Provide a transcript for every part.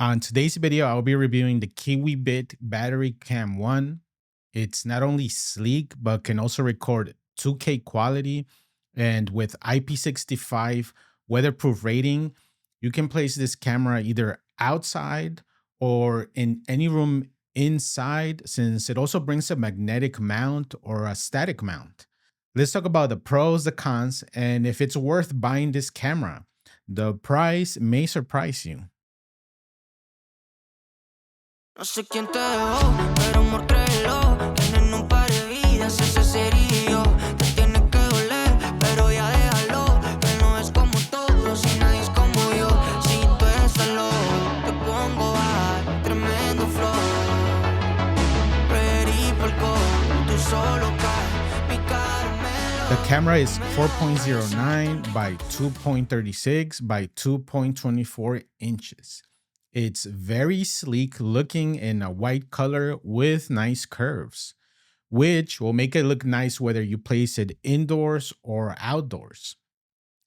On today's video, I'll be reviewing the Kiwibit Battery Cam 1. It's not only sleek, but can also record 2K quality. And with IP65 weatherproof rating, you can place this camera either outside or in any room inside, since it also brings a magnetic mount or a static mount. Let's talk about the pros, the cons, and if it's worth buying this camera. The price may surprise you. No sé quién te dejó, pero amor créelo. Tienen un par de vidas, ese sería yo. Te tiene que doler, pero ya déjalo. Que no es como todos y nadie es como yo. Si tú estás loco, te pongo a tremendo flow. Ready por el tú solo caes, mi caramelo. The camera is 4.09 by 2.36 by 2.24 inches. It's very sleek looking in a white color with nice curves, which will make it look nice whether you place it indoors or outdoors.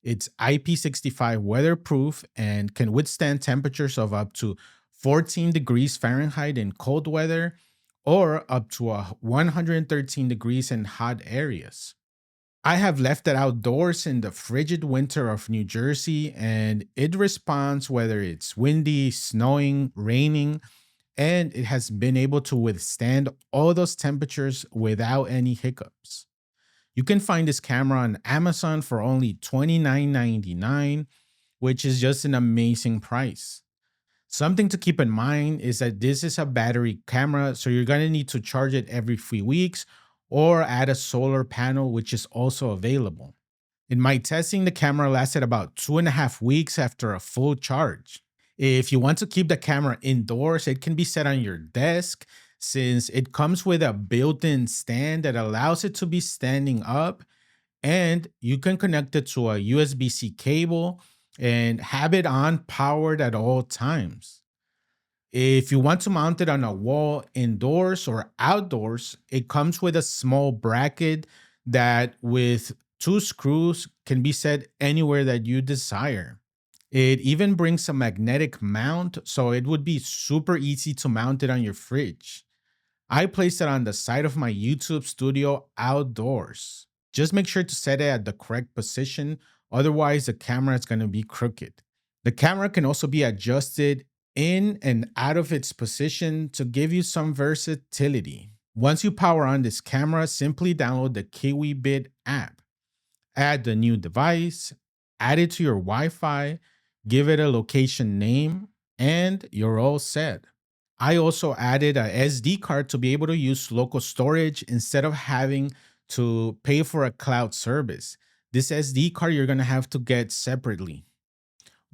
It's IP65 weatherproof and can withstand temperatures of up to 14 degrees Fahrenheit in cold weather or up to 113 degrees in hot areas. I have left it outdoors in the frigid winter of New Jersey, and it responds whether it's windy, snowing, raining, and it has been able to withstand all those temperatures without any hiccups. You can find this camera on Amazon for only $29.99, which is just an amazing price. Something to keep in mind is that this is a battery camera, so you're going to need to charge it every 3 weeks or add a solar panel, which is also available. In my testing, the camera lasted about 2.5 weeks after a full charge. If you want to keep the camera indoors, it can be set on your desk since it comes with a built-in stand that allows it to be standing up, and you can connect it to a USB-C cable and have it on powered at all times. If you want to mount it on a wall indoors or outdoors, it comes with a small bracket that with 2 screws can be set anywhere that you desire. It even brings a magnetic mount, so it would be super easy to mount it on your fridge. I placed it on the side of my YouTube studio outdoors. Just make sure to set it at the correct position, otherwise the camera is going to be crooked. The camera can also be adjusted in and out of its position to give you some versatility. Once you power on this camera, simply download the Kiwibit app. Add the new device, add it to your Wi-Fi, give it a location name, and you're all set. I also added a SD card to be able to use local storage instead of having to pay for a cloud service. This SD card you're going to have to get separately.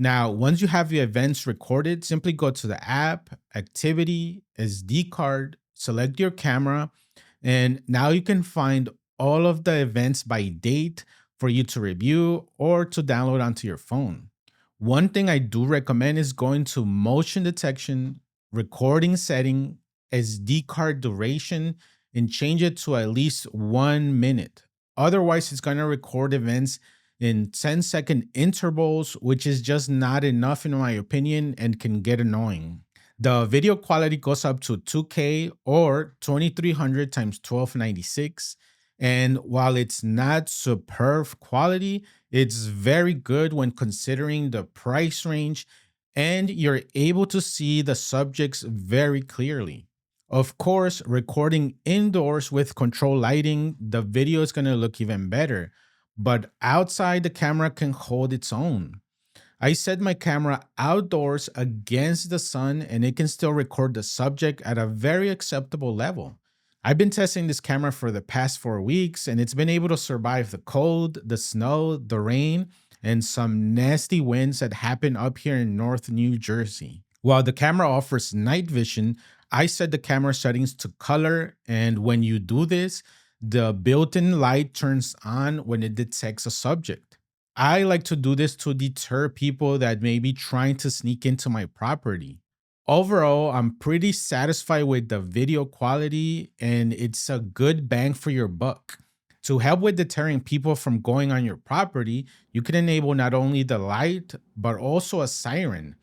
Now, once you have the events recorded, simply go to the app, activity, SD card, select your camera, and now you can find all of the events by date for you to review or to download onto your phone. One thing I do recommend is going to motion detection, recording setting, SD card duration, and change it to at least 1 minute. Otherwise, it's going to record events in 10-second intervals, which is just not enough in my opinion and can get annoying. The video quality goes up to 2K or 2300 x 1296. And while it's not superb quality, it's very good when considering the price range, and you're able to see the subjects very clearly. Of course, recording indoors with control lighting, the video is going to look even better. But outside, the camera can hold its own. I set my camera outdoors against the sun and it can still record the subject at a very acceptable level. I've been testing this camera for the past 4 weeks and it's been able to survive the cold, the snow, the rain, and some nasty winds that happen up here in North New Jersey. While the camera offers night vision, I set the camera settings to color, and when you do this, the built-in light turns on when it detects a subject. I like to do this to deter people that may be trying to sneak into my property. Overall, I'm pretty satisfied with the video quality and it's a good bang for your buck. To help with deterring people from going on your property, you can enable not only the light, but also a siren.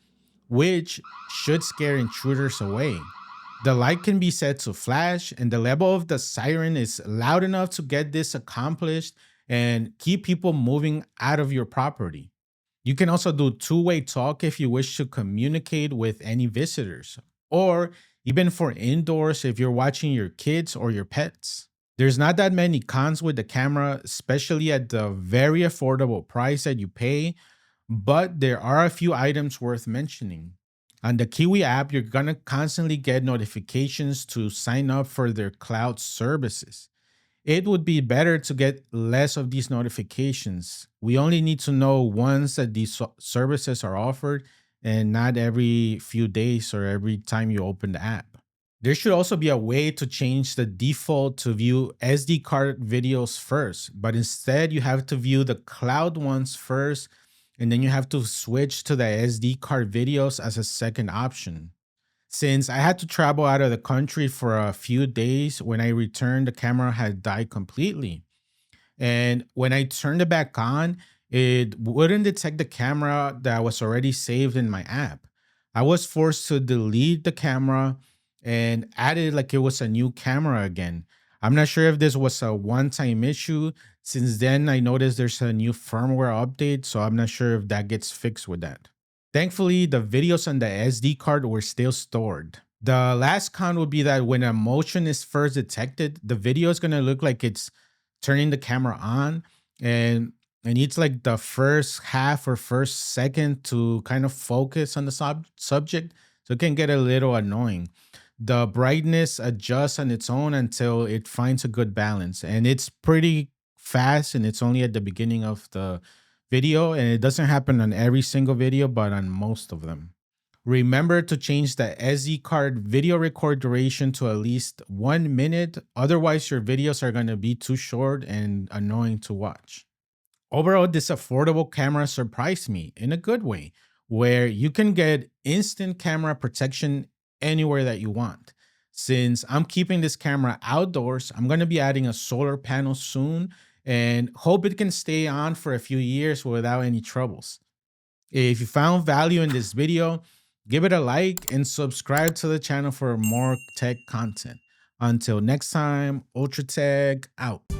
which should scare intruders away. The light can be set to flash, and the level of the siren is loud enough to get this accomplished and keep people moving out of your property. You can also do two-way talk if you wish to communicate with any visitors, or even for indoors if you're watching your kids or your pets. There's not that many cons with the camera, especially at the very affordable price that you pay, but there are a few items worth mentioning. On the Kiwi app, you're gonna constantly get notifications to sign up for their cloud services. It would be better to get less of these notifications. We only need to know once that these services are offered and not every few days or every time you open the app. There should also be a way to change the default to view SD card videos first, but instead you have to view the cloud ones first, and then you have to switch to the SD card videos as a second option. Since I had to travel out of the country for a few days, when I returned, the camera had died completely. And when I turned it back on, it wouldn't detect the camera that was already saved in my app. I was forced to delete the camera and add it like it was a new camera again. I'm not sure if this was a one time issue. Since then, I noticed there's a new firmware update, so I'm not sure if that gets fixed with that. Thankfully, the videos on the SD card were still stored. The last con would be that when a motion is first detected, the video is going to look like it's turning the camera on, and it needs like the first half or first second to kind of focus on the subject. So it can get a little annoying. The brightness adjusts on its own until it finds a good balance. And it's pretty fast, and it's only at the beginning of the video. And it doesn't happen on every single video, but on most of them. Remember to change the SD card video record duration to at least 1 minute. Otherwise, your videos are going to be too short and annoying to watch. Overall, this affordable camera surprised me in a good way, where you can get instant camera protection anywhere that you want. Since I'm keeping this camera outdoors, I'm going to be adding a solar panel soon and hope it can stay on for a few years without any troubles. If you found value in this video, give it a like and subscribe to the channel for more tech content. Until next time, Ultra Tech out.